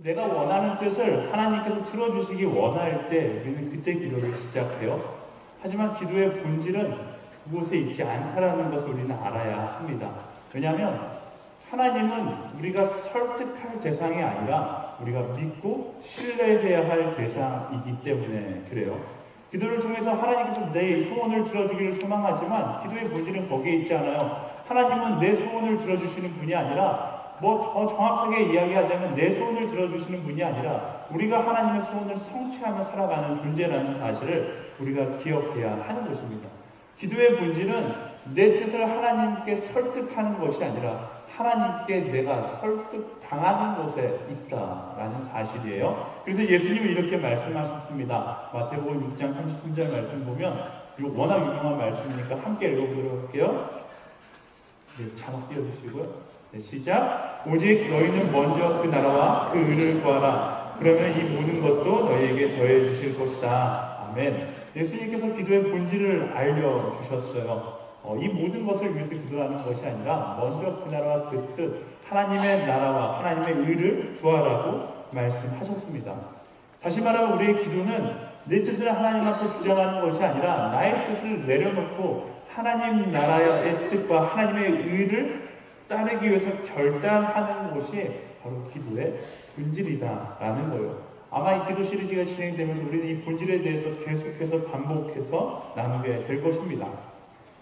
내가 원하는 뜻을 하나님께서 틀어주시기 원할 때 우리는 그때 기도를 시작해요. 하지만 기도의 본질은 그곳에 있지 않다라는 것을 우리는 알아야 합니다. 왜냐하면 하나님은 우리가 설득할 대상이 아니라 우리가 믿고 신뢰해야 할 대상이기 때문에 그래요. 기도를 통해서 하나님께서 내 소원을 들어주기를 소망하지만 기도의 본질은 거기에 있지 않아요. 하나님은 내 소원을 들어주시는 분이 아니라 더 정확하게 이야기하자면 내 소원을 들어주시는 분이 아니라 우리가 하나님의 소원을 성취하며 살아가는 존재라는 사실을 우리가 기억해야 하는 것입니다. 기도의 본질은 내 뜻을 하나님께 설득하는 것이 아니라 하나님께 내가 설득당하는 곳에 있다라는 사실이에요. 그래서 예수님은 이렇게 말씀하셨습니다. 마태복음 6장 33절 말씀 보면 워낙 유명한 말씀이니까 함께 읽어보도록 할게요. 네, 자막 띄워주시고요. 네, 시작. 오직 너희는 먼저 그 나라와 그 의를 구하라. 그러면 이 모든 것도 너희에게 더해 주실 것이다. 아멘. 예수님께서 기도의 본질을 알려주셨어요. 이 모든 것을 위해서 기도하는 것이 아니라 먼저 그 나라와 그 뜻, 하나님의 나라와 하나님의 의를 구하라고 말씀하셨습니다. 다시 말하면 우리의 기도는 내 뜻을 하나님 앞에 주장하는 것이 아니라 나의 뜻을 내려놓고 하나님 나라의 뜻과 하나님의 의를 따르기 위해서 결단하는 것이 바로 기도의 본질이다라는 거예요. 아마 이 기도 시리즈가 진행되면서 우리는 이 본질에 대해서 계속해서 반복해서 나누게 될 것입니다.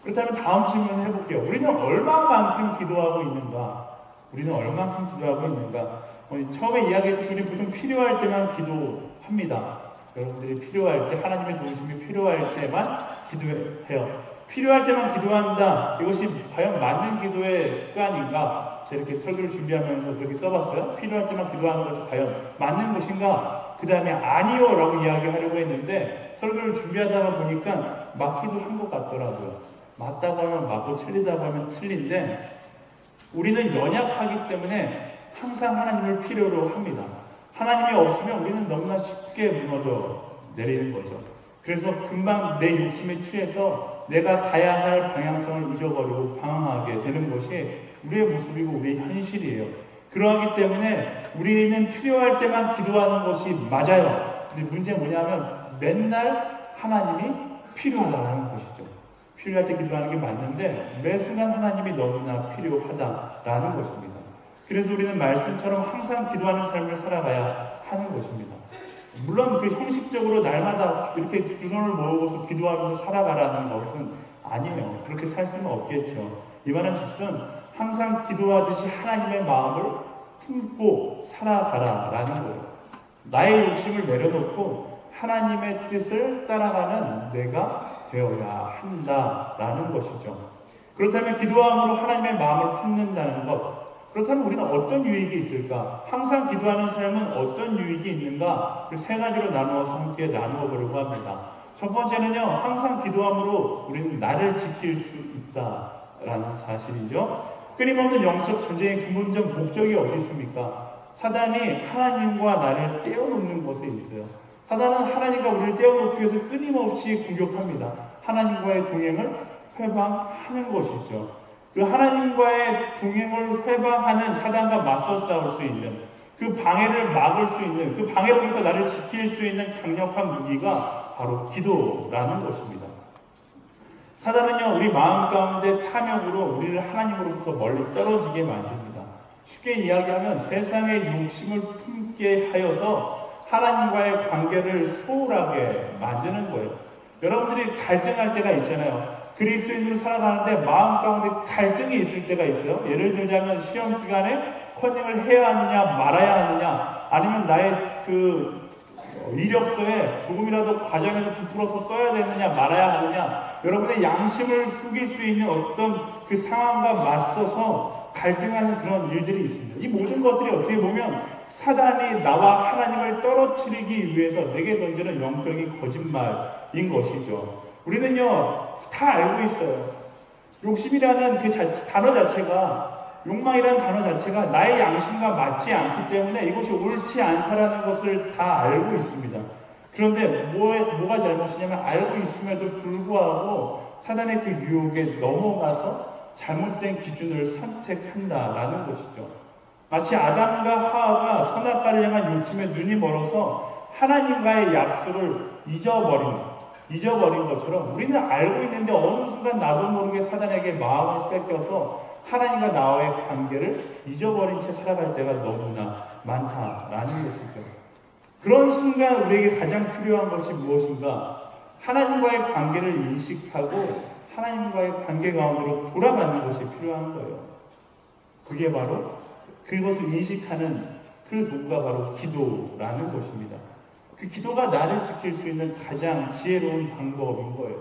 그렇다면 다음 질문을 해볼게요. 우리는 얼마만큼 기도하고 있는가? 우리는 얼마만큼 기도하고 있는가? 처음에 이야기했듯이 우리는 보통 필요할 때만 기도합니다. 여러분들이 필요할 때, 하나님의 도우심이 필요할 때만 기도해요. 필요할 때만 기도한다. 이것이 과연 맞는 기도의 습관인가? 제가 이렇게 설교를 준비하면서 그렇게 써봤어요. 필요할 때만 기도하는 것이 과연 맞는 것인가? 그 다음에 아니요 라고 이야기하려고 했는데 설교를 준비하다가 보니까 맞기도 한 것 같더라고요. 맞다고 하면 맞고 틀리다고 하면 틀린데 우리는 연약하기 때문에 항상 하나님을 필요로 합니다. 하나님이 없으면 우리는 너무나 쉽게 무너져 내리는 거죠. 그래서 금방 내 욕심에 취해서 내가 가야 할 방향성을 잊어버리고 방황하게 되는 것이 우리의 모습이고 우리의 현실이에요. 그러하기 때문에 우리는 필요할 때만 기도하는 것이 맞아요. 근데 문제는 뭐냐면 맨날 하나님이 필요하다는 것이죠. 필요할 때 기도하는 게 맞는데 매 순간 하나님이 너무나 필요하다라는 것입니다. 그래서 우리는 말씀처럼 항상 기도하는 삶을 살아가야 하는 것입니다. 물론 그 형식적으로 날마다 이렇게 두 손을 모으고서 기도하면서 살아가라는 것은 아니에요. 그렇게 살 수는 없겠죠. 이 말은 즉슨 항상 기도하듯이 하나님의 마음을 품고 살아가라라는 거예요. 나의 욕심을 내려놓고 하나님의 뜻을 따라가는 내가 되어야 한다라는 것이죠. 그렇다면 기도함으로 하나님의 마음을 품는다는 것, 그렇다면 우리는 어떤 유익이 있을까? 항상 기도하는 삶은 어떤 유익이 있는가? 그 세 가지로 나누어서 함께 나누어 보려고 합니다. 첫 번째는요, 항상 기도함으로 우리는 나를 지킬 수 있다라는 사실이죠. 끊임없는 영적 전쟁의 근본적 목적이 어디 있습니까? 사단이 하나님과 나를 떼어놓는 것에 있어요. 사단은 하나님과 우리를 떼어놓기 위해서 끊임없이 공격합니다. 하나님과의 동행을 회방하는 것이죠. 그 하나님과의 동행을 회방하는 사단과 맞서 싸울 수 있는, 그 방해를 막을 수 있는, 그 방해로부터 나를 지킬 수 있는 강력한 무기가 바로 기도라는 것입니다. 사단은요, 우리 마음 가운데 탐욕으로 우리를 하나님으로부터 멀리 떨어지게 만듭니다. 쉽게 이야기하면 세상의 욕심을 품게 하여서 하나님과의 관계를 소홀하게 만드는 거예요. 여러분들이 갈등할 때가 있잖아요. 그리스도인으로 살아가는데 마음 가운데 갈등이 있을 때가 있어요. 예를 들자면 시험 기간에 컨닝을 해야 하느냐 말아야 하느냐, 아니면 나의 그 이력서에 조금이라도 과정에서 부풀어서 써야 되느냐 말아야 하느냐, 여러분의 양심을 숙일 수 있는 어떤 그 상황과 맞서서 갈등하는 그런 일들이 있습니다. 이 모든 것들이 어떻게 보면 사단이 나와 하나님을 떨어뜨리기 위해서 내게 던지는 영적인 거짓말인 것이죠. 우리는요 다 알고 있어요. 욕심이라는 그 단어 자체가, 욕망이라는 단어 자체가 나의 양심과 맞지 않기 때문에 이것이 옳지 않다라는 것을 다 알고 있습니다. 그런데 뭐가 잘못이냐면 알고 있음에도 불구하고 사단의 그 유혹에 넘어가서 잘못된 기준을 선택한다라는 것이죠. 마치 아담과 하와가 선악과를 향한 욕심에 눈이 멀어서 하나님과의 약속을 잊어버린 것처럼 우리는 알고 있는데 어느 순간 나도 모르게 사단에게 마음을 뺏겨서 하나님과 나와의 관계를 잊어버린 채 살아갈 때가 너무나 많다라는 것이죠. 그런 순간 우리에게 가장 필요한 것이 무엇인가? 하나님과의 관계를 인식하고 하나님과의 관계 가운데로 돌아가는 것이 필요한 거예요. 그게 바로 그것을 인식하는 그 도구가 바로 기도라는 것입니다. 그 기도가 나를 지킬 수 있는 가장 지혜로운 방법인 거예요.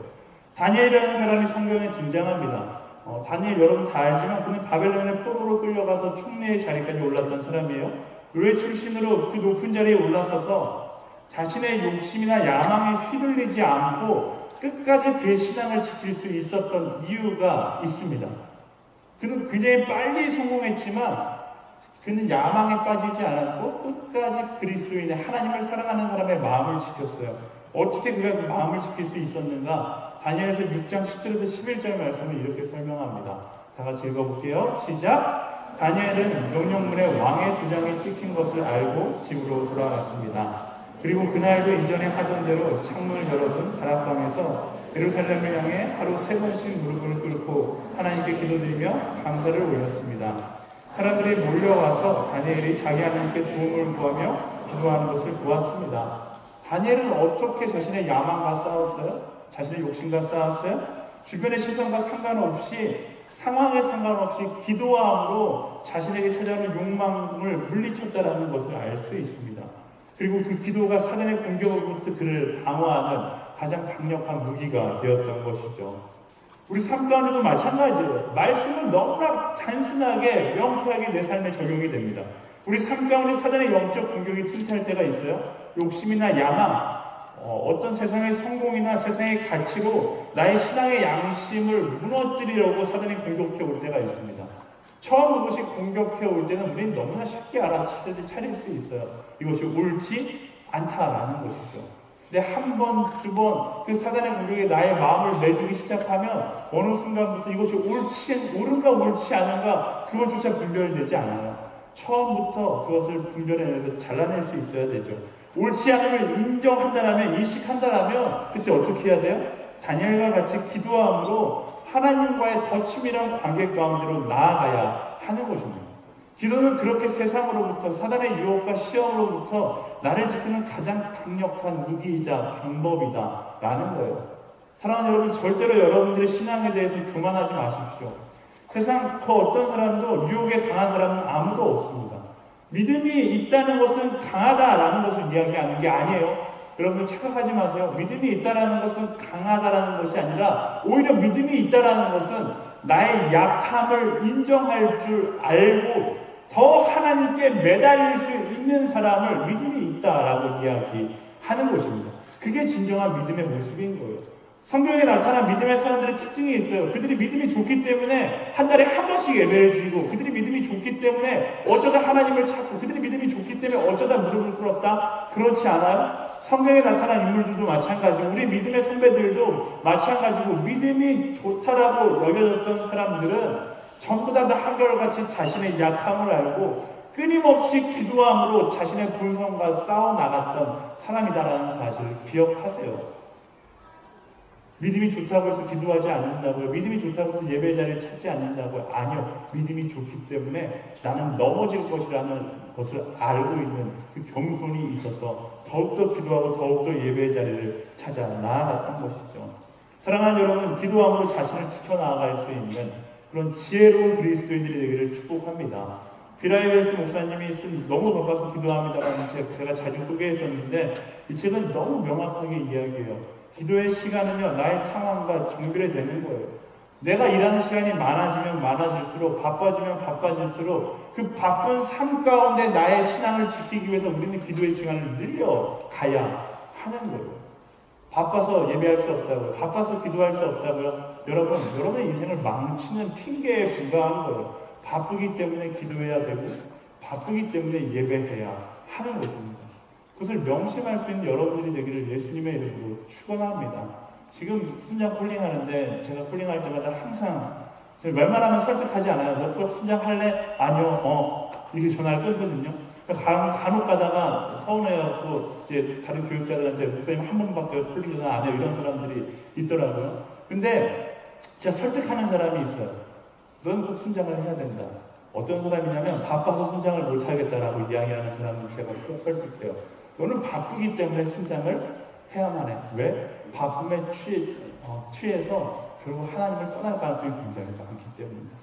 다니엘이라는 사람이 성경에 등장합니다. 다니엘 여러분 다 알지만 그는 바벨론의 포로로 끌려가서 총리의 자리까지 올랐던 사람이에요. 의회 출신으로 그 높은 자리에 올라서서 자신의 욕심이나 야망에 휘둘리지 않고 끝까지 그의 신앙을 지킬 수 있었던 이유가 있습니다. 그는 굉장히 빨리 성공했지만 그는 야망에 빠지지 않았고 끝까지 그리스도인의 하나님을 사랑하는 사람의 마음을 지켰어요. 어떻게 그가 그 마음을 지킬 수 있었는가? 다니엘서 6장 10절에서 11절 말씀을 이렇게 설명합니다. 다 같이 읽어볼게요. 시작! 다니엘은 명령문에 왕의 도장이 찍힌 것을 알고 집으로 돌아갔습니다. 그리고 그날도 이전에 하던 대로 창문을 열어둔 다락방에서 예루살렘을 향해 하루 3번씩 무릎을 꿇고 하나님께 기도드리며 감사를 올렸습니다. 사람들이 몰려와서 다니엘이 자기 하나님께 도움을 구하며 기도하는 것을 보았습니다. 다니엘은 어떻게 자신의 야망과 싸웠어요? 자신의 욕심과 싸웠어요? 주변의 시선과 상관없이 상황에 상관없이 기도함으로 자신에게 찾아오는 욕망을 물리쳤다는 것을 알 수 있습니다. 그리고 그 기도가 사단의 공격으로부터 그를 방어하는 가장 강력한 무기가 되었던 것이죠. 우리 삶 가운데도 마찬가지예요. 말씀은 너무나 단순하게 명쾌하게 내 삶에 적용이 됩니다. 우리 삶 가운데 사단의 영적 공격이 틈탈 때가 있어요. 욕심이나 야망, 어떤 세상의 성공이나 세상의 가치로 나의 신앙의 양심을 무너뜨리려고 사단이 공격해 올 때가 있습니다. 처음 그것이 공격해 올 때는 우리는 너무나 쉽게 알아차릴 수 있어요. 이것이 옳지 않다라는 것이죠. 근데 한 번, 두 번 그 사단의 공격에 나의 마음을 내주기 시작하면 어느 순간부터 이것이 옳은가 옳지 않은가 그것조차 분별되지 않아요. 처음부터 그것을 분별해내서 잘라낼 수 있어야 되죠. 옳지 않음을 인정한다라면, 인식한다라면 그때 어떻게 해야 돼요? 다니엘과 같이 기도함으로 하나님과의 더 친밀한 관계 가운데로 나아가야 하는 것입니다. 기도는 그렇게 세상으로부터 사단의 유혹과 시험으로부터 나를 지키는 가장 강력한 무기이자 방법이다 라는 거예요. 사랑하는 여러분, 절대로 여러분들의 신앙에 대해서 교만하지 마십시오. 세상 그 어떤 사람도 유혹에 강한 사람은 아무도 없습니다. 믿음이 있다는 것은 강하다라는 것을 이야기하는 게 아니에요. 여러분 착각하지 마세요. 믿음이 있다라는 것은 강하다라는 것이 아니라 오히려 믿음이 있다라는 것은 나의 약함을 인정할 줄 알고 더 하나님께 매달릴 수 있는 사람을 믿음이 있다라고 이야기하는 것입니다. 그게 진정한 믿음의 모습인 거예요. 성경에 나타난 믿음의 사람들의 특징이 있어요. 그들이 믿음이 좋기 때문에 한 달에 한 번씩 예배를 드리고, 그들이 믿음이 좋기 때문에 어쩌다 하나님을 찾고, 그들이 믿음이 좋기 때문에 어쩌다 무릎을 꿇었다. 그렇지 않아요? 성경에 나타난 인물들도 마찬가지고 우리 믿음의 선배들도 마찬가지고 믿음이 좋다라고 여겨졌던 사람들은 전부 다 한결같이 자신의 약함을 알고 끊임없이 기도함으로 자신의 본성과 싸워나갔던 사람이다라는 사실을 기억하세요. 믿음이 좋다고 해서 기도하지 않는다고요? 믿음이 좋다고 해서 예배 자리를 찾지 않는다고요? 아니요. 믿음이 좋기 때문에 나는 넘어질 것이라는 것을 알고 있는 그 겸손이 있어서 더욱더 기도하고 더욱더 예배 자리를 찾아 나아갔던 것이죠. 사랑하는 여러분, 기도함으로 자신을 지켜나갈 수 있는 그런 지혜로운 그리스도인들이 되기를 축복합니다. 비라이베스 목사님이 쓴 너무 바빠서 기도합니다라는 책 제가 자주 소개했었는데 이 책은 너무 명확하게 이야기해요. 기도의 시간은요, 나의 상황과 정결이 되는 거예요. 내가 일하는 시간이 많아지면 많아질수록, 바빠지면 바빠질수록 그 바쁜 삶 가운데 나의 신앙을 지키기 위해서 우리는 기도의 시간을 늘려가야 하는 거예요. 바빠서 예배할 수 없다고요? 바빠서 기도할 수 없다고요? 여러분의 인생을 망치는 핑계에 불과한 거예요. 바쁘기 때문에 기도해야 되고 바쁘기 때문에 예배해야 하는 것입니다. 그것을 명심할 수 있는 여러분들이 되기를 예수님의 이름으로 축원합니다. 지금 순장 콜링하는데 제가 콜링할 때마다 항상 웬만하면 설득하지 않아요. 너 그거 순장할래? 아니요. 이렇게 전화를 끊거든요. 간혹 가다가 서운해갖고 이제 다른 교육자들한테 목사님 한 번밖에 풀리지도 안 해요. 이런 사람들이 있더라고요. 근데 진짜 설득하는 사람이 있어요. 너는 꼭 순장을 해야 된다. 어떤 사람이냐면 바빠서 순장을 못하겠다라고 이야기하는 사람을 제가 꼭 설득해요. 너는 바쁘기 때문에 순장을 해야만 해. 왜? 바쁨에 취해서 결국 하나님을 떠날 가능성이 굉장히 많기 때문입니다.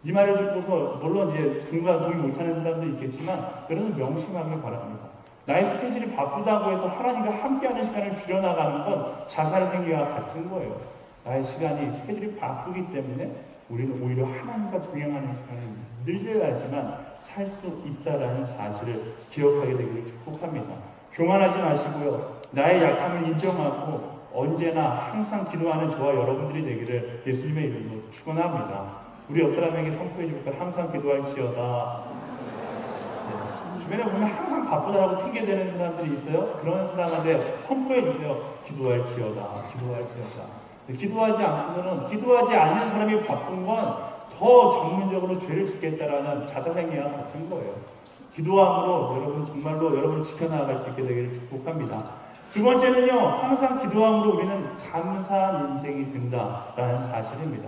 이 말을 듣고서 물론 이제 동과 동의 못하는 사람도 있겠지만 여러분 명심하길 바랍니다. 나의 스케줄이 바쁘다고 해서 하나님과 함께하는 시간을 줄여나가는 건 자살 행위와 같은 거예요. 나의 시간이 스케줄이 바쁘기 때문에 우리는 오히려 하나님과 동행하는 시간을 늘려야지만 살 수 있다라는 사실을 기억하게 되기를 축복합니다. 교만하지 마시고요. 나의 약함을 인정하고 언제나 항상 기도하는 저와 여러분들이 되기를 예수님의 이름으로 축원합니다. 우리 옆 사람에게 선포해 줄까? 항상 기도할지어다. 네. 주변에 보면 항상 바쁘다라고 핑계대는 사람들이 있어요. 그런 사람한테 선포해 주세요. 기도할지어다. 기도하지 않고서는 기도하지 않는 사람이 바쁜 건 더 전문적으로 죄를 짓겠다라는 자살행위와 같은 거예요. 기도함으로 여러분 정말로 여러분을 지켜나갈 수 있게 되기를 축복합니다. 두 번째는요, 항상 기도함으로 우리는 감사한 인생이 된다라는 사실입니다.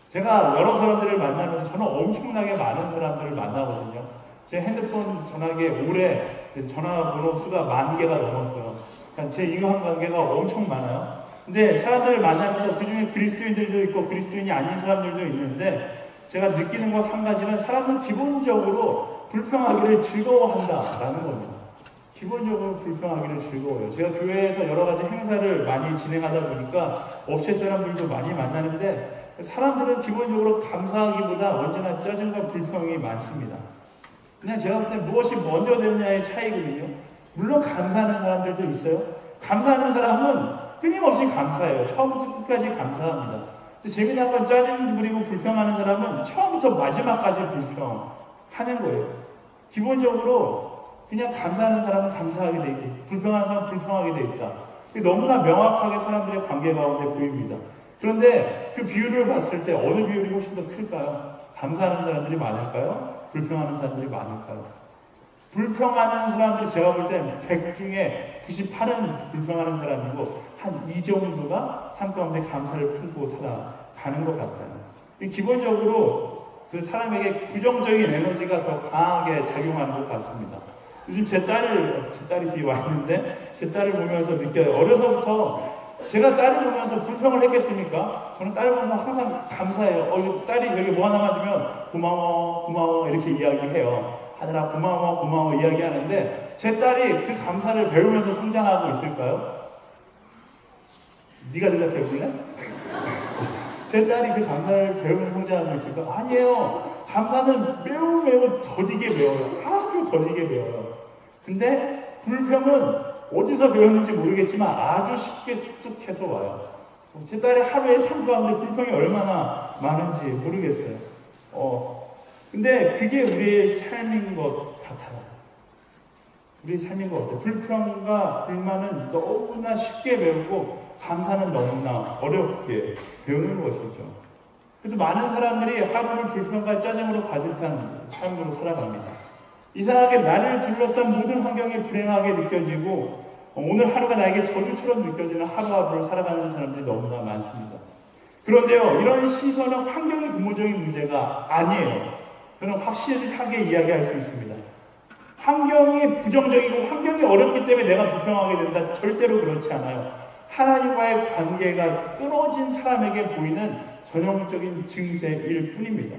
제가 여러 사람들을 만나면서 저는 엄청나게 많은 사람들을 만나거든요. 제 핸드폰 전화기에 올해 전화번호 수가 10,000개가 넘었어요. 그러니까 제 인간관계가 엄청 많아요. 근데 사람들을 만나면서 그 중에 그리스도인들도 있고 그리스도인이 아닌 사람들도 있는데 제가 느끼는 것 한 가지는 사람은 기본적으로 불평하기를 즐거워한다라는 겁니다. 기본적으로 불평하기를 즐거워요. 제가 교회에서 여러 가지 행사를 많이 진행하다 보니까 업체 사람들도 많이 만나는데 사람들은 기본적으로 감사하기보다 언제나 짜증과 불평이 많습니다. 그냥 제가 볼 때 무엇이 먼저 되느냐의 차이거든요. 물론 감사하는 사람들도 있어요. 감사하는 사람은 끊임없이 감사해요. 처음부터 끝까지 감사합니다. 근데 재미난 건 짜증 부리고 불평하는 사람은 처음부터 마지막까지 불평하는 거예요. 기본적으로 그냥 감사하는 사람은 감사하게 돼 있고 불평하는 사람은 불평하게 돼 있다. 너무나 명확하게 사람들의 관계 가운데 보입니다. 그런데 그 비율을 봤을 때 어느 비율이 훨씬 더 클까요? 감사하는 사람들이 많을까요? 불평하는 사람들이 많을까요? 불평하는 사람들이 제가 볼 때 100 중에 98은 불평하는 사람이고 한 2 정도가 삶 가운데 감사를 품고 살아가는 것 같아요. 기본적으로 그 사람에게 부정적인 에너지가 더 강하게 작용하는 것 같습니다. 요즘 제 딸이 뒤에 와 있는데 제 딸을 보면서 느껴요. 어려서부터 제가 딸을 보면서 불평을 했겠습니까? 저는 딸을 보면서 항상 감사해요. 딸이 여기 뭐 하나만 주면 고마워 이렇게 이야기해요. 하느라 고마워 이야기하는데 제 딸이 그 감사를 배우면서 성장하고 있을까요? 네가 대답해볼래? 제 딸이 그 감사를 배우면서 성장하고 있을까? 아니에요. 감사는 매우 더디게 배워요. 아주 더디게 배워요. 근데 불평은 어디서 배웠는지 모르겠지만 아주 쉽게 습득해서 와요. 제 딸의 하루의 삶 가운데 불평이 얼마나 많은지 모르겠어요. 근데 그게 우리의 삶인 것 같아요. 우리의 삶인 것 같아요. 불평과 불만은 너무나 쉽게 배우고 감사는 너무나 어렵게 배우는 것이죠. 그래서 많은 사람들이 하루를 불평과 짜증으로 가득한 삶으로 살아갑니다. 이상하게 나를 둘러싼 모든 환경이 불행하게 느껴지고 오늘 하루가 나에게 저주처럼 느껴지는 하루하루를 살아가는 사람들이 너무나 많습니다. 그런데요, 이런 시선은 환경이 근본적인 문제가 아니에요. 저는 확실하게 이야기할 수 있습니다. 환경이 부정적이고 환경이 어렵기 때문에 내가 불평하게 된다. 절대로 그렇지 않아요. 하나님과의 관계가 끊어진 사람에게 보이는 전형적인 증세일 뿐입니다.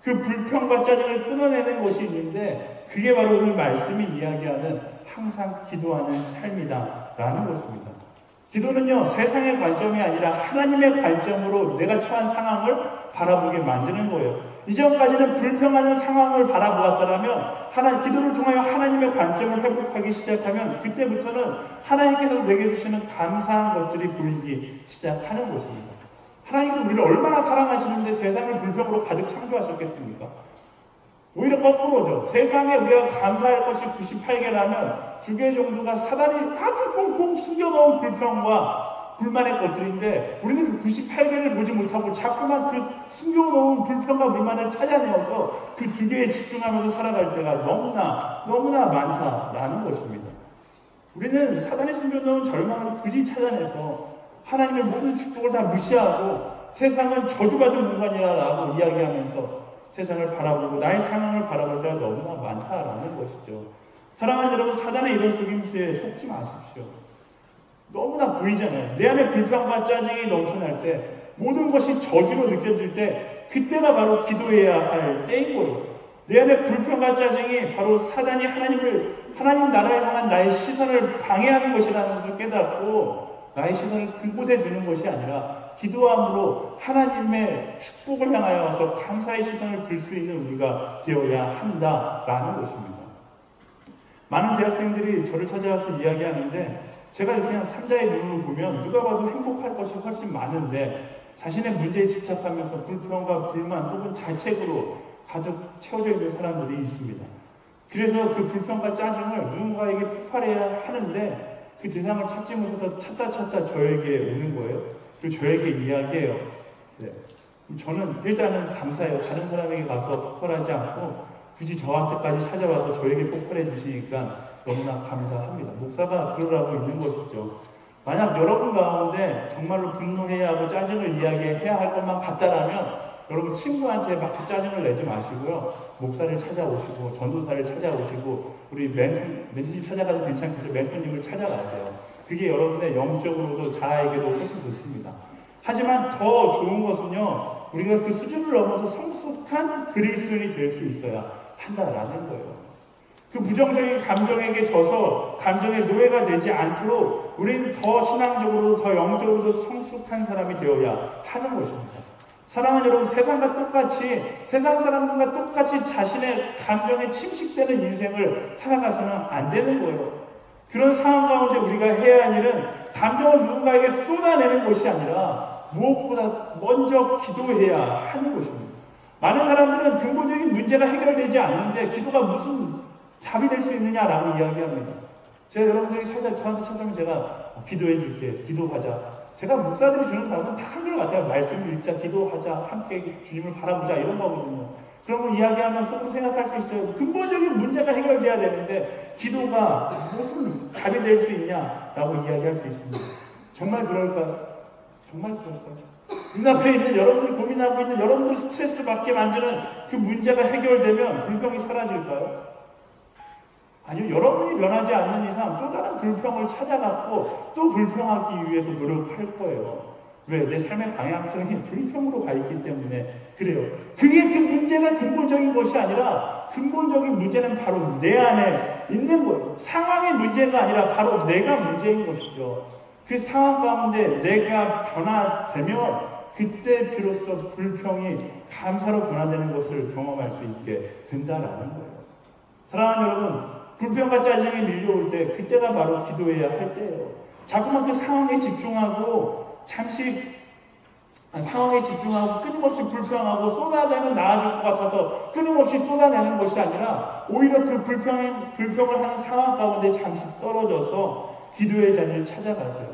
그 불평과 짜증을 끊어내는 것이 있는데 그게 바로 오늘 말씀이 이야기하는 항상 기도하는 삶이다라는 것입니다. 기도는요, 세상의 관점이 아니라 하나님의 관점으로 내가 처한 상황을 바라보게 만드는 거예요. 이전까지는 불평하는 상황을 바라보았다면 기도를 통하여 하나님의 관점을 회복하기 시작하면 그때부터는 하나님께서 내게 주시는 감사한 것들이 보이기 시작하는 것입니다. 하나님께서 우리를 얼마나 사랑하시는데 세상을 불평으로 가득 창조하셨겠습니까? 오히려 거꾸로죠. 세상에 우리가 감사할 것이 98개라면 2개 정도가 사단이 아주 꽁꽁 숨겨놓은 불평과 불만의 것들인데 우리는 그 98개를 보지 못하고 자꾸만 그 숨겨놓은 불평과 불만을 찾아내어서 그 두 개에 집중하면서 살아갈 때가 너무나 많다라는 것입니다. 우리는 사단이 숨겨놓은 절망을 굳이 찾아내서 하나님의 모든 축복을 다 무시하고 세상은 저주받은 공간이라고 이야기하면서 세상을 바라보고 나의 상황을 바라볼 때가 너무나 많다라는 것이죠. 사랑하는 여러분, 사단의 이런 속임수에 속지 마십시오. 너무나 보이잖아요. 내 안에 불평과 짜증이 넘쳐날 때, 모든 것이 저주로 느껴질 때, 그때가 바로 기도해야 할 때인 거예요. 내 안에 불평과 짜증이 바로 사단이 하나님 나라를 향한 나의 시선을 방해하는 것이라는 것을 깨닫고 나의 시선을 그곳에 두는 것이 아니라 기도함으로 하나님의 축복을 향하여서 감사의 시선을 들 수 있는 우리가 되어야 한다라는 것입니다. 많은 대학생들이 저를 찾아와서 이야기하는데 제가 이렇게 그냥 삼자의 눈으로 보면 누가 봐도 행복할 것이 훨씬 많은데 자신의 문제에 집착하면서 불평과 불만 혹은 자책으로 가득 채워져 있는 사람들이 있습니다. 그래서 그 불평과 짜증을 누군가에게 폭발해야 하는데 그 대상을 찾지 못해서 찾다 저에게 오는 거예요. 그리고 저에게 이야기해요. 네. 저는 일단은 감사해요. 다른 사람에게 가서 폭발하지 않고 굳이 저한테까지 찾아와서 저에게 폭발해 주시니까 너무나 감사합니다. 목사가 그러라고 있는 것이죠. 만약 여러분 가운데 정말로 분노해야 하고 짜증을 이야기해야 할 것만 같다라면 여러분 친구한테 막 짜증을 내지 마시고요. 목사를 찾아오시고 전도사를 찾아오시고 우리 멘토님 찾아가도 괜찮겠죠. 멘토님을 찾아가세요. 그게 여러분의 영적으로도 자아에게도 훨씬 좋습니다. 하지만 더 좋은 것은요. 우리가 그 수준을 넘어서 성숙한 그리스도인이 될 수 있어야 한다라는 거예요. 그 부정적인 감정에게 져서 감정의 노예가 되지 않도록 우리는 더 신앙적으로 더 영적으로도 성숙한 사람이 되어야 하는 것입니다. 사랑하는 여러분, 세상 사람들과 똑같이 자신의 감정에 침식되는 인생을 살아가서는 안 되는 거예요. 그런 상황 가운데 우리가 해야 할 일은 감정을 누군가에게 쏟아내는 것이 아니라 무엇보다 먼저 기도해야 하는 것입니다. 많은 사람들은 근본적인 문제가 해결되지 않는데 기도가 무슨 답이 될 수 있느냐라고 이야기합니다. 제가 여러분들이 저한테 찾아오면 제가 기도해 줄게, 기도하자. 제가 목사들이 주는 답은 다 한결 같아요. 말씀 읽자, 기도하자, 함께 주님을 바라보자 이런 거거든요. 그러면 이야기하면 속으로 생각할 수 있어요. 근본적인 문제가 해결돼야 되는데 기도가 무슨 답이 될 수 있냐라고 이야기할 수 있습니다. 정말 그럴까요? 정말 그럴까요? 눈앞에 있는 여러분들이 고민하고 있는 여러분들 스트레스 받게 만드는 그 문제가 해결되면 불평이 사라질까요? 아니요, 여러분이 변하지 않는 이상 또 다른 불평을 찾아갖고 또 불평하기 위해서 노력할 거예요. 왜? 내 삶의 방향성이 불평으로 가 있기 때문에 그래요. 그게 그 문제가 근본적인 것이 아니라 근본적인 문제는 바로 내 안에 있는 거예요. 상황의 문제가 아니라 바로 내가 문제인 것이죠. 그 상황 가운데 내가 변화되면 그때 비로소 불평이 감사로 변화되는 것을 경험할 수 있게 된다라는 거예요. 사랑하는 여러분, 불평과 짜증이 밀려올 때 그때가 바로 기도해야 할 때예요. 자꾸만 그 상황에 집중하고 상황에 집중하고 끊임없이 불평하고 쏟아내면 나아질 것 같아서 끊임없이 쏟아내는 것이 아니라 오히려 그 불평을 하는 상황 가운데 잠시 떨어져서 기도의 자리를 찾아가세요.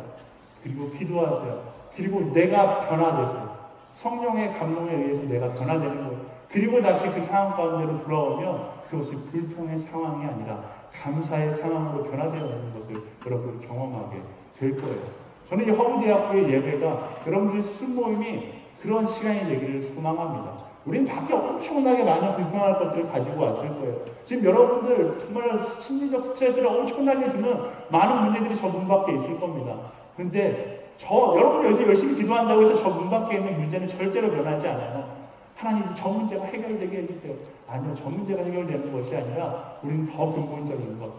그리고 기도하세요. 그리고 내가 변화되세요. 성령의 감동에 의해서 내가 변화되는 거예요. 그리고 다시 그 상황 가운데로 돌아오면 그것이 불평의 상황이 아니라 감사의 상황으로 변화되는 것을 여러분이 경험하게 될 거예요. 저는 이 허브대학교의 예배가 여러분들의 순모임이 그런 시간이 되기를 소망합니다. 우린 밖에 엄청나게 많은 불평할 것들을 가지고 왔을 거예요. 지금 여러분들 정말 심리적 스트레스를 엄청나게 주는 많은 문제들이 저 문 밖에 있을 겁니다. 그런데 여러분이 여기서 열심히 기도한다고 해서 저 문 밖에 있는 문제는 절대로 변하지 않아요. 하나님 저 문제가 해결되게 해주세요. 아니요, 저 문제가 해결되는 것이 아니라 우리는 더 근본적인 것,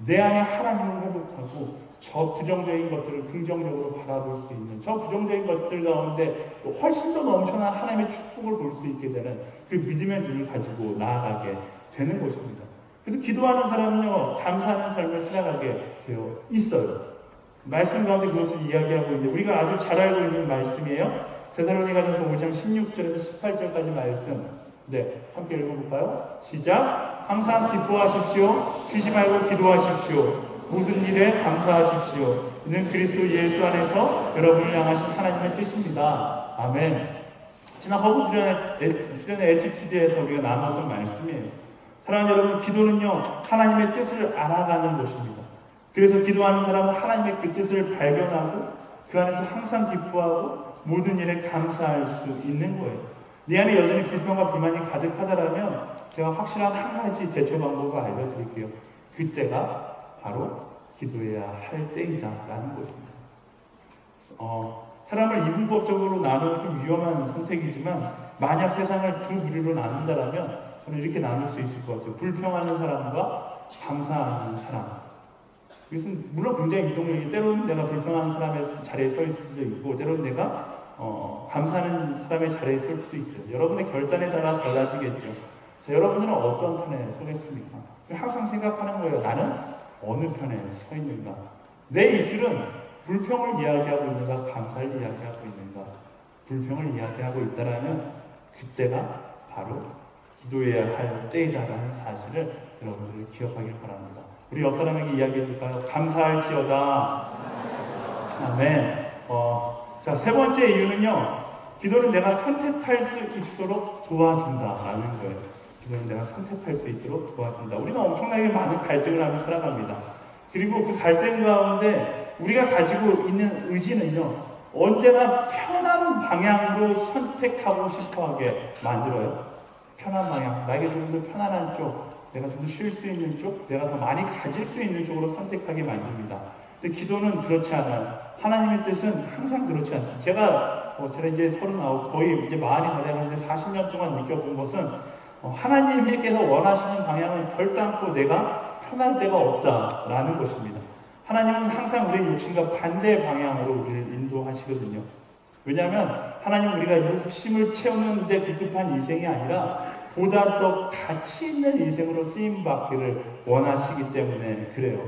내 안에 하나님을 회복하고 저 부정적인 것들을 긍정적으로 바라볼 수 있는 저 부정적인 것들 가운데 훨씬 더 넘쳐난 하나님의 축복을 볼 수 있게 되는 그 믿음의 눈을 가지고 나아가게 되는 것입니다. 그래서 기도하는 사람은요, 감사하는 삶을 살아가게 되어 있어요. 말씀 가운데 그것을 이야기하고 있는데 우리가 아주 잘 알고 있는 말씀이에요. 데살로니가전서 5장 16절에서 18절까지 말씀. 네, 함께 읽어볼까요? 시작. 항상 기뻐하십시오. 쉬지 말고 기도하십시오. 무슨 일에 감사하십시오. 이는 그리스도 예수 안에서 여러분을 향하신 하나님의 뜻입니다. 아멘. 지난 허브 수련의 에티튜드에서 우리가 나눴던 말씀이에요. 사랑하는 여러분, 기도는요, 하나님의 뜻을 알아가는 것입니다. 그래서 기도하는 사람은 하나님의 그 뜻을 발견하고 그 안에서 항상 기뻐하고 모든 일에 감사할 수 있는 거예요. 내 안에 여전히 불평과 불만이 가득하다라면 제가 확실한 한 가지 대처 방법을 알려드릴게요. 그때가 바로 기도해야 할 때이다 라는 것입니다. 사람을 이분법적으로 나누는 좀 위험한 선택이지만 만약 세상을 두 부류로 나눈다라면 저는 이렇게 나눌 수 있을 것 같아요. 불평하는 사람과 감사하는 사람. 이것은 물론 굉장히 이동적이고 때로는 내가 불평하는 사람의 자리에 서 있을 수도 있고 때로는 내가 감사하는 사람의 자리에 설 수도 있어요. 여러분의 결단에 따라 달라지겠죠. 자, 여러분들은 어떤 편에 서겠습니까? 항상 생각하는 거예요. 나는 어느 편에 서 있는가? 내 입술은 불평을 이야기하고 있는가? 감사를 이야기하고 있는가? 불평을 이야기하고 있다라면 그때가 바로 기도해야 할 때이다라는 사실을 여러분들이 기억하길 바랍니다. 우리 옆 사람에게 이야기해 줄까요? 감사할지어다. 아멘. 자, 세 번째 이유는요, 기도는 내가 선택할 수 있도록 도와준다라는 거예요. 기도는 내가 선택할 수 있도록 도와준다. 우리는 엄청나게 많은 갈등을 하며 살아갑니다. 그리고 그 갈등 가운데 우리가 가지고 있는 의지는요, 언제나 편한 방향으로 선택하고 싶어하게 만들어요. 편한 방향, 나에게 좀 더 편안한 쪽, 내가 좀 더 쉴 수 있는 쪽, 내가 더 많이 가질 수 있는 쪽으로 선택하게 만듭니다. 근데 기도는 그렇지 않아요. 하나님의 뜻은 항상 그렇지 않습니다. 제가 이제 39, 거의 이제 마흔이 다 되는데 40년 동안 느껴본 것은 하나님께서 원하시는 방향을 결단코 내가 편할 데가 없다라는 것입니다. 하나님은 항상 우리의 욕심과 반대 방향으로 우리를 인도하시거든요. 왜냐하면 하나님은 우리가 욕심을 채우는 데 급급한 인생이 아니라 보다 더 가치 있는 인생으로 쓰임받기를 원하시기 때문에 그래요.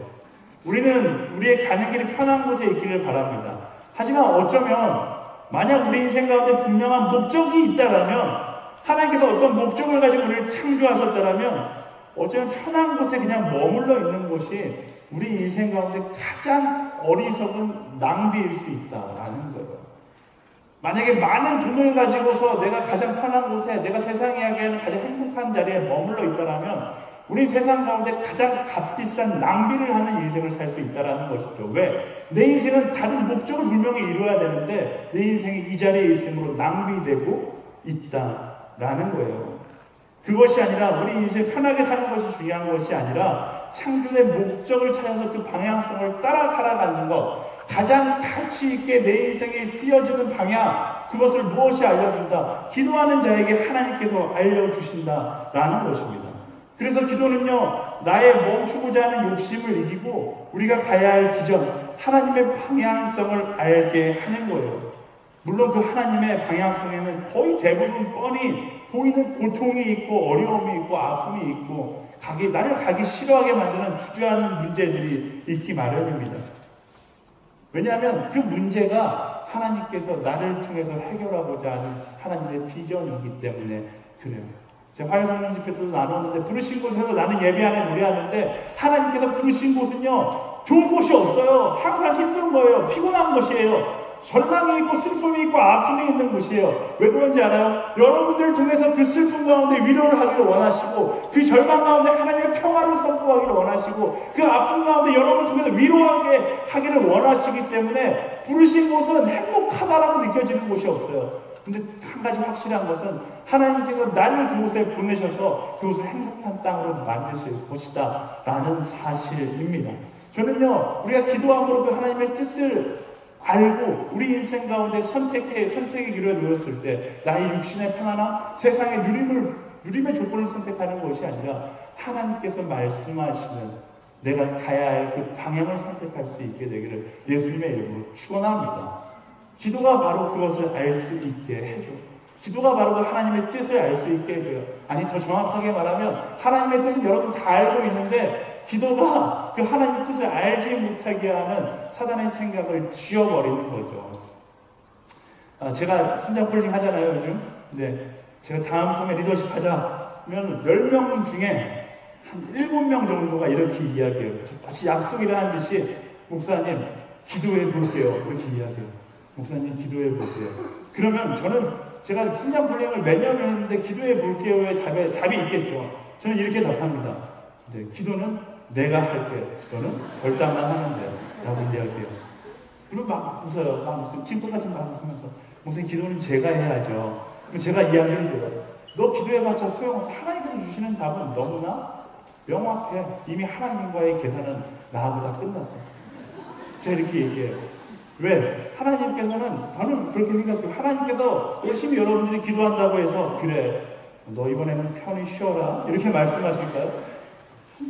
우리는 우리의 가는 길이 편한 곳에 있기를 바랍니다. 하지만 어쩌면 만약 우리 인생 가운데 분명한 목적이 있다라면, 하나님께서 어떤 목적을 가지고 우리를 창조하셨다라면 어쩌면 편한 곳에 그냥 머물러 있는 것이 우리 인생 가운데 가장 어리석은 낭비일 수 있다라는 거예요. 만약에 많은 돈을 가지고서 내가 가장 편한 곳에, 내가 세상에 하기에는 가장 행복한 자리에 머물러 있다라면 우리 세상 가운데 가장 값비싼 낭비를 하는 인생을 살 수 있다는 것이죠. 왜? 내 인생은 다른 목적을 분명히 이루어야 되는데 내 인생이 이 자리에 있음으로 낭비되고 있다라는 거예요. 그것이 아니라 우리 인생 편하게 사는 것이 중요한 것이 아니라 창조의 목적을 찾아서 그 방향성을 따라 살아가는 것, 가장 가치 있게 내 인생에 쓰여지는 방향, 그것을 무엇이 알려준다? 기도하는 자에게 하나님께서 알려주신다라는 것입니다. 그래서 기도는요, 나의 멈추고자 하는 욕심을 이기고 우리가 가야 할 비전, 하나님의 방향성을 알게 하는 거예요. 물론 그 하나님의 방향성에는 거의 대부분 뻔히 보이는 고통이 있고 어려움이 있고 아픔이 있고 나를 가기 싫어하게 만드는 주저하는 문제들이 있기 마련입니다. 왜냐하면 그 문제가 하나님께서 나를 통해서 해결하고자 하는 하나님의 비전이기 때문에 그래요. 제가 화요성령 집회 때도 나눴는데 부르신 곳에서 나는 예배 안에 노래하는데 하나님께서 부르신 곳은요, 좋은 곳이 없어요. 항상 힘든 거예요. 피곤한 것이에요. 절망이 있고 슬픔이 있고 아픔이 있는 곳이에요. 왜 그런지 알아요? 여러분들 중에서 그 슬픔 가운데 위로를 하기를 원하시고 그 절망 가운데 하나님의 평화를 선포하기를 원하시고 그 아픔 가운데 여러분 중에서 위로하게 하기를 원하시기 때문에 부르신 곳은 행복하다라고 느껴지는 곳이 없어요. 근데 한 가지 확실한 것은 하나님께서 나를 그곳에 보내셔서 그곳을 행복한 땅으로 만드실 것이다 라는 사실입니다. 저는요, 우리가 기도함으로 그 하나님의 뜻을 알고 우리 인생 가운데 선택의 기로에 놓였을 때 나의 육신의 편안함, 세상의 누림의 조건을 선택하는 것이 아니라 하나님께서 말씀하시는 내가 가야 할 그 방향을 선택할 수 있게 되기를 예수님의 이름으로 축원합니다. 기도가 바로 그것을 알 수 있게 해줘. 기도가 바로 그 하나님의 뜻을 알 수 있게 해줘요. 아니, 더 정확하게 말하면 하나님의 뜻은 여러분 다 알고 있는데 기도가 그 하나님의 뜻을 알지 못하게 하는 사단의 생각을 지워버리는 거죠. 제가 신장 폴링 하잖아요, 요즘. 근데 제가 다음 통에 리더십 하자면 10명 중에 한 7명 정도가 이렇게 이야기해요. 마치 약속이라 한 듯이 목사님, 기도해 볼게요. 이렇게 이야기해요. 목사님 기도해 볼게요. 그러면 제가 신장 불량을 몇 년을 했는데 기도해 볼게요의 답이 있겠죠. 저는 이렇게 답합니다. 네, 기도는 내가 할게요. 너는 결단만 하면 돼요. 라고 이야기해요. 그리고 막 웃어요. 막 웃어요. 친구같이 막 웃으면서 목사님 기도는 제가 해야죠. 제가 이야기해줘요. 너 기도해봤자 소용없어. 하나님께서 주시는 답은 너무나 명확해. 이미 하나님과의 계산은 나보다 끝났어. 제가 이렇게 얘기해요. 왜? 하나님께서는, 저는 그렇게 생각해요. 하나님께서 열심히 여러분들이 기도한다고 해서, 그래, 너 이번에는 편히 쉬어라. 이렇게 말씀하실까요?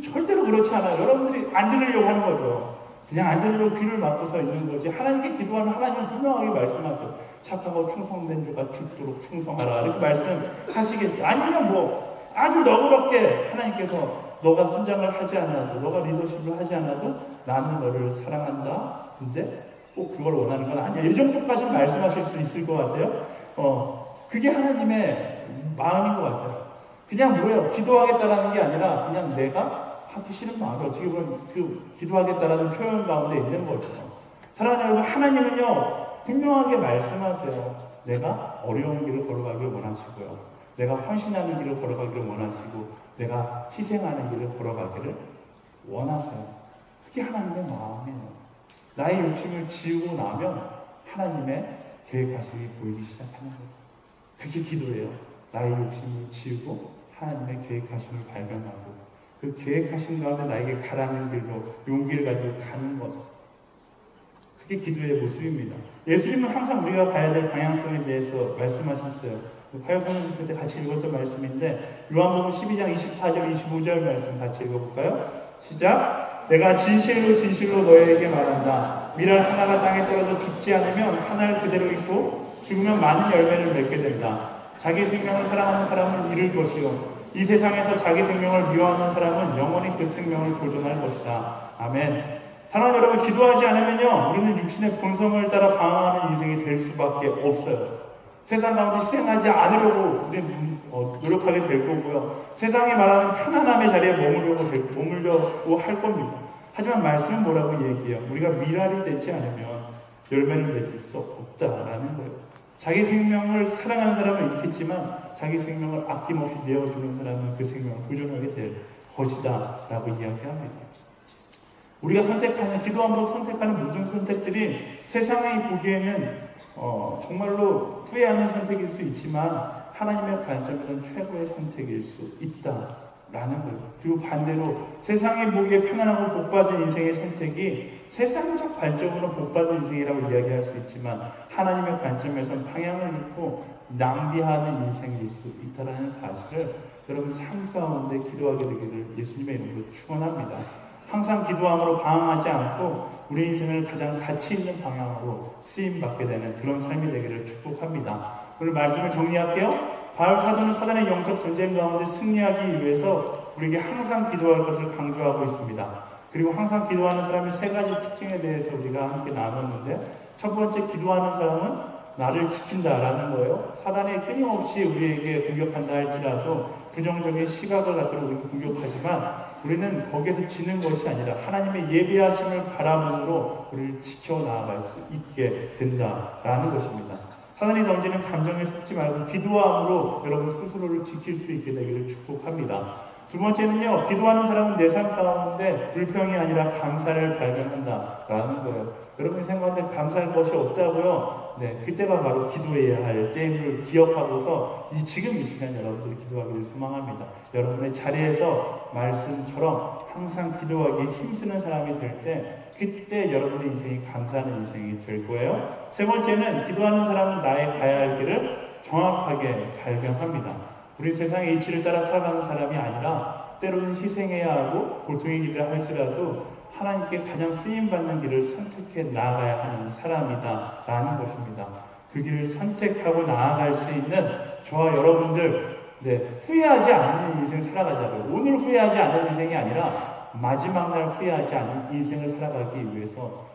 절대로 그렇지 않아요. 여러분들이 안 들으려고 하는 거죠. 그냥 안 들으려고 귀를 막고서 있는 거지. 하나님께 기도하면 하나님은 분명하게 말씀하세요. 착하고 충성된 자가 죽도록 충성하라. 이렇게 말씀하시겠죠. 아니면 뭐, 아주 너그럽게 하나님께서 너가 순장을 하지 않아도, 너가 리더십을 하지 않아도 나는 너를 사랑한다. 근데 꼭 그걸 원하는 건 아니야. 이 정도까지 말씀하실 수 있을 것 같아요. 그게 하나님의 마음인 것 같아요. 그냥 뭐예요? 기도하겠다라는 게 아니라 그냥 내가 하기 싫은 마음이 어떻게 보면 그 기도하겠다라는 표현 가운데 있는 거죠. 사랑하는 여러분, 하나님은요 분명하게 말씀하세요. 내가 어려운 길을 걸어가길 원하시고요. 내가 헌신하는 길을 걸어가기를 원하시고 내가 희생하는 길을 걸어가기를 원하세요. 그게 하나님의 마음이에요. 나의 욕심을 지우고 나면 하나님의 계획하심이 보이기 시작하는 거예요. 그게 기도예요. 나의 욕심을 지우고 하나님의 계획하심을 발견하고 그 계획하신 가운데 나에게 가라는 길로 용기를 가지고 가는 것. 그게 기도의 모습입니다. 예수님은 항상 우리가 가야 될 방향성에 대해서 말씀하셨어요. 화요선언 그때 같이 읽었던 말씀인데 요한복음 12장 24절 25절 말씀 같이 읽어볼까요? 시작! 내가 진실로 진실로 너에게 말한다. 밀알 하나가 땅에 떨어져 죽지 않으면 하나를 그대로 있고 죽으면 많은 열매를 맺게 된다. 자기 생명을 사랑하는 사람은 잃을 것이요 이 세상에서 자기 생명을 미워하는 사람은 영원히 그 생명을 보존할 것이다. 아멘. 사랑하는 여러분, 기도하지 않으면요 우리는 육신의 본성을 따라 방황하는 인생이 될 수밖에 없어요. 세상 가운데 희생하지 않으려고 우리는 노력하게 될 거고요. 세상이 말하는 편안함의 자리에 머물려고 할 겁니다. 하지만 말씀은 뭐라고 얘기해요? 우리가 미랄이 되지 않으면 열매를 맺을 수 없다라는 거예요. 자기 생명을 사랑하는 사람은 있겠지만 자기 생명을 아낌없이 내어주는 사람은 그 생명을 보존하게 될 것이다 라고 이야기합니다. 우리가 기도함으로 선택하는 모든 선택들이 세상이 보기에는 정말로 후회하는 선택일 수 있지만 하나님의 관점에서는 최고의 선택일 수 있다라는 거예요. 그리고 반대로 세상이 보기에 편안하고 복받은 인생의 선택이 세상적 관점으로 복받은 인생이라고 이야기할 수 있지만 하나님의 관점에서는 방향을 잃고 낭비하는 인생일 수 있다는 사실을 여러분 삶 가운데 기도하게 되기를 예수님의 이름으로 축원합니다. 항상 기도함으로 방황하지 않고 우리 인생을 가장 가치 있는 방향으로 쓰임받게 되는 그런 삶이 되기를 축복합니다. 오늘 말씀을 정리할게요. 바울 사도는 사단의 영적 전쟁 가운데 승리하기 위해서 우리에게 항상 기도할 것을 강조하고 있습니다. 그리고 항상 기도하는 사람의 세 가지 특징에 대해서 우리가 함께 나눴는데 첫 번째, 기도하는 사람은 나를 지킨다라는 거예요. 사단이 끊임없이 우리에게 공격한다 할지라도 부정적인 시각을 갖도록 우리가 공격하지만 우리는 거기에서 지는 것이 아니라 하나님의 예비하심을 바라봄으로 우리를 지켜나갈 수 있게 된다라는 것입니다. 사단이 던지는 감정에 속지 말고 기도함으로 여러분 스스로를 지킬 수 있게 되기를 축복합니다. 두 번째는요, 기도하는 사람은 내 삶 가운데 불평이 아니라 감사를 발견한다라는 거예요. 여러분이 생각하는데 감사할 것이 없다고요? 네, 그때가 바로 기도해야 할 때임을 기억하고서 지금 이 시간 여러분들이 기도하기를 소망합니다. 여러분의 자리에서 말씀처럼 항상 기도하기에 힘쓰는 사람이 될 때 그때 여러분의 인생이 감사하는 인생이 될 거예요. 세 번째는 기도하는 사람은 나의 가야 할 길을 정확하게 발견합니다. 우리 세상의 이치를 따라 살아가는 사람이 아니라 때로는 희생해야 하고 고통의 길을 할지라도 하나님께 가장 쓰임받는 길을 선택해 나아가야 하는 사람이다 라는 것입니다. 그 길을 선택하고 나아갈 수 있는 저와 여러분들, 후회하지 않는 인생 살아가자고요. 오늘 후회하지 않는 인생이 아니라 마지막 날 후회하지 않는 인생을 살아가기 위해서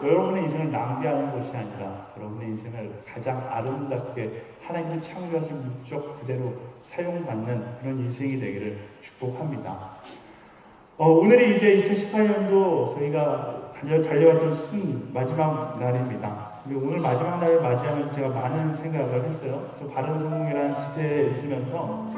여러분의 인생을 낭비하는 것이 아니라 여러분의 인생을 가장 아름답게 하나님의 창조하신 목적 그대로 사용받는 그런 인생이 되기를 축복합니다. 오늘이 이제 2018년도 저희가 달려왔던 마지막 날입니다. 오늘 마지막 날을 맞이하면서 제가 많은 생각을 했어요. 또 바른 성공이라는 집회에 있으면서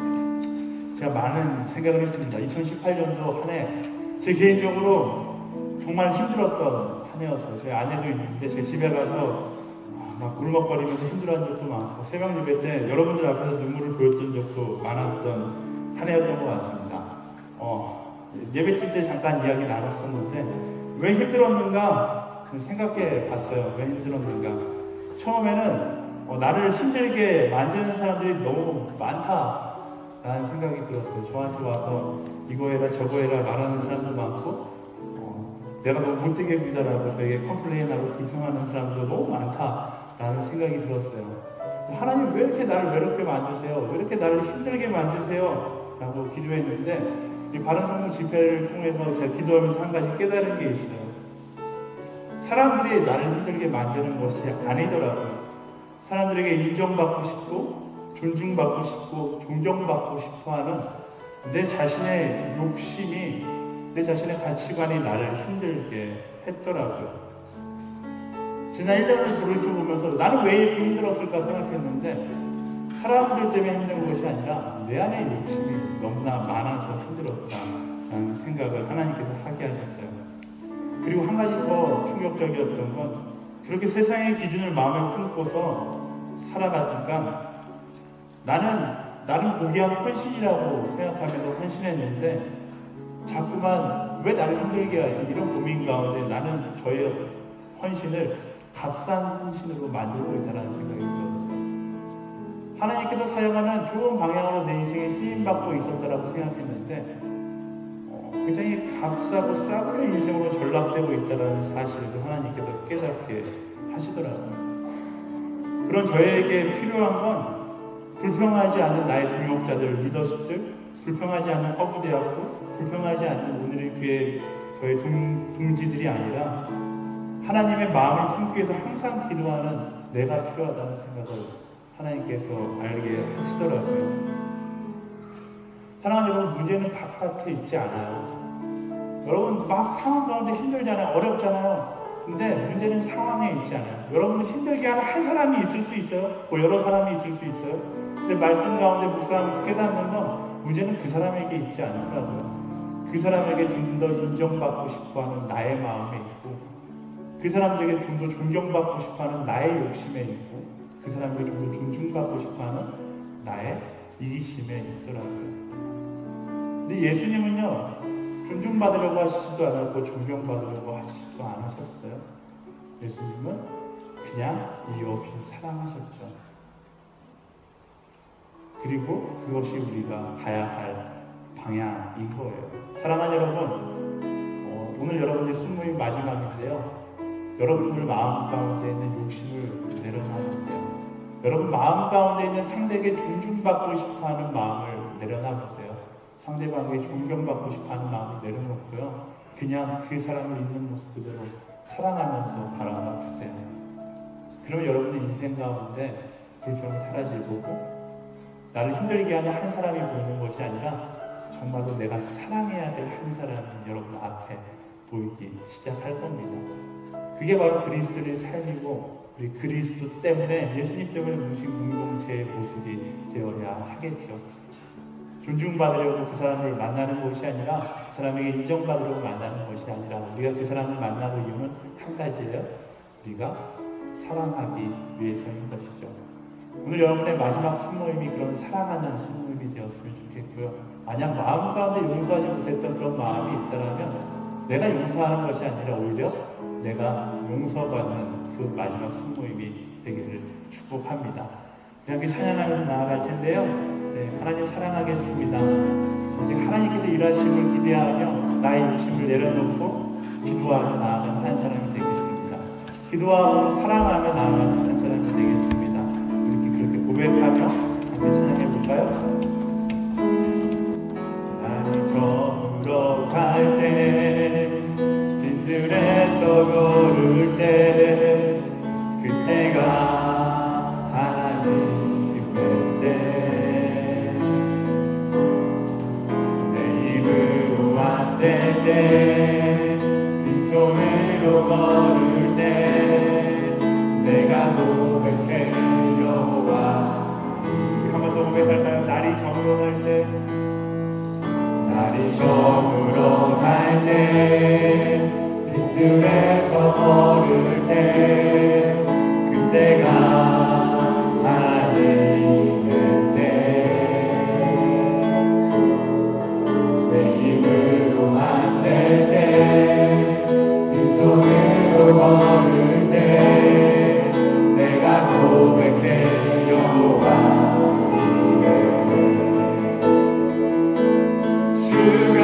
제가 많은 생각을 했습니다. 2018년도 한 해 제 개인적으로 정말 힘들었던 한 해였어요. 저희 아내도 있는데 제 집에 가서 막 울먹거리면서 힘들어한 적도 많고 새벽 예배 때 여러분들 앞에서 눈물을 보였던 적도 많았던 한 해였던 것 같습니다. 예배팀 때 잠깐 이야기 나눴었는데 왜 힘들었는가 생각해 봤어요. 왜 힘들었는가. 처음에는 나를 힘들게 만드는 사람들이 너무 많다라는 생각이 들었어요. 저한테 와서 이거 해라 저거 해라 말하는 사람도 많고 내가 너무 못되게 굴다라고 저에게 컴플레인하고 불평하는 사람도 너무 많다라는 생각이 들었어요. 하나님 왜 이렇게 나를 외롭게 만드세요? 왜 이렇게 나를 힘들게 만드세요? 라고 기도했는데 이 바른 성공 집회를 통해서 제가 기도하면서 한 가지 깨달은 게 있어요. 사람들이 나를 힘들게 만드는 것이 아니더라고요. 사람들에게 인정받고 싶고 존중받고 싶고 존경받고 싶어하는 내 자신의 욕심이 내 자신의 가치관이 나를 힘들게 했더라고요. 지난 1년을 돌이켜보면서 나는 왜 이렇게 힘들었을까 생각했는데 사람들 때문에 힘든 것이 아니라 내 안의 욕심이 너무나 많아서 힘들었다라는 생각을 하나님께서 하게 하셨어요. 그리고 한 가지 더 충격적이었던 건 그렇게 세상의 기준을 마음에 품고서 살아가니까 나는 고귀한 헌신이라고 생각하면서 헌신했는데 자꾸만 왜 나를 힘들게 하지? 이런 고민 가운데 나는 저의 헌신을 값싼 헌신으로 만들고 있다는 생각이 들었어요. 하나님께서 사용하는 좋은 방향으로 내 인생에 쓰임받고 있었다라고 생각했는데 굉장히 값싸고 싸구려 인생으로 전락되고 있다는 사실도 하나님께서 깨닫게 하시더라고요. 그런 저에게 필요한 건 불평하지 않는 나의 동역자들, 리더십들, 불평하지 않는 허브대학교, 불평하지 않는 오늘의 교회 저의 동지들이 아니라 하나님의 마음을 품기 위해서 항상 기도하는 내가 필요하다는 생각을 하나님께서 알게 하시더라고요. 사랑하는 여러분, 문제는 바깥에 있지 않아요. 여러분 막 상황 가운데 힘들잖아요. 어렵잖아요. 근데 문제는 상황에 있지 않아요. 여러분을 힘들게 하는 한 사람이 있을 수 있어요. 여러 사람이 있을 수 있어요. 근데 말씀 가운데 묵상하면서 깨닫는 건 문제는 그 사람에게 있지 않더라고요. 그 사람에게 좀 더 인정받고 싶어하는 나의 마음에 있고 그 사람들에게 좀 더 존경받고 싶어하는 나의 욕심에 있고 그 사람에게 좀 더 존중받고 싶어하는 나의 이기심에 있더라고요. 근데 예수님은요 존중받으려고 하시지도 않았고 존경받으려고 하시지도 않으셨어요. 예수님은 그냥 이유 없이 사랑하셨죠. 그리고 그것이 우리가 가야 할 방향인 거예요. 사랑하는 여러분, 오늘 여러분의 순모임 마지막인데요. 여러분들 마음 가운데 있는 욕심을 내려놔보세요. 여러분 마음 가운데 있는 상대에게 존중받고 싶어하는 마음을 내려놔보세요. 상대방에게 존경받고 싶어하는 마음을 내려놓고요. 그냥 그 사람을 있는 모습 그대로 사랑하면서 바라봐 주세요. 그러면 여러분의 인생 가운데 불평이 사라질 거고 나를 힘들게 하는 한 사람이 보이는 것이 아니라 정말로 내가 사랑해야 될 한 사람이 여러분 앞에 보이기 시작할 겁니다. 그게 바로 그리스도의 삶이고 우리 그리스도 때문에 예수님 때문에 무신 공동체의 모습이 되어야 하겠죠. 존중받으려고 그 사람을 만나는 것이 아니라 그 사람에게 인정받으려고 만나는 것이 아니라 우리가 그 사람을 만나는 이유는 한 가지예요. 우리가 사랑하기 위해서인 것이죠. 오늘 여러분의 마지막 순모임이 그런 사랑하는 순모임이 되었으면 좋겠고요. 만약 마음 가운데 용서하지 못했던 그런 마음이 있다면 내가 용서하는 것이 아니라 오히려 내가 용서받는 그 마지막 순모임이 되기를 축복합니다. 이렇게 찬양하면서 나아갈 텐데요. 네, 하나님 사랑하겠습니다. 오직 하나님께서 일하심을 기대하며 나의 욕심을 내려놓고 기도하며 나아가는 한 사람이 되겠습니다. 기도하고 사랑하며 나아가는 한 사람이 되겠습니다. 이렇게 그렇게 고백하며 함께 찬양해볼까요? 나를 저물어 갈 때 빈들에서 걸을 때 그때가 하나님 때 내 입으로 안 될 때 빈손으로 때 내가 고백해 여호와. 우리 한 번 더 고백할까요? 날이 저물어날 때, 날이 저물어날 때 빗줄에서 걸을 때 그때가 하나님의 때. 내 힘으로 안 될 때 빈손으로 걸을 때 내가 고백해 여호와. 주가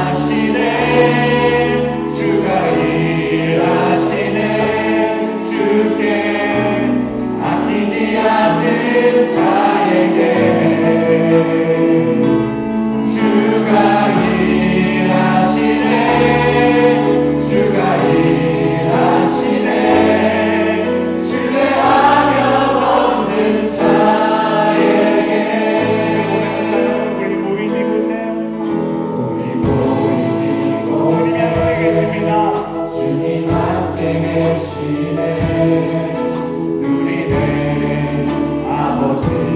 일하시네, 주가 일하시네. 주께 아끼지 않는 자에게 주가 일하시네, 주가 일하시네. 신뢰하며 얻는 자에게. 우리 모인 이곳에 우리 모인 주님이 함께 이곳에 계십니다. 주님 함께 계시네. 누리네 아버지.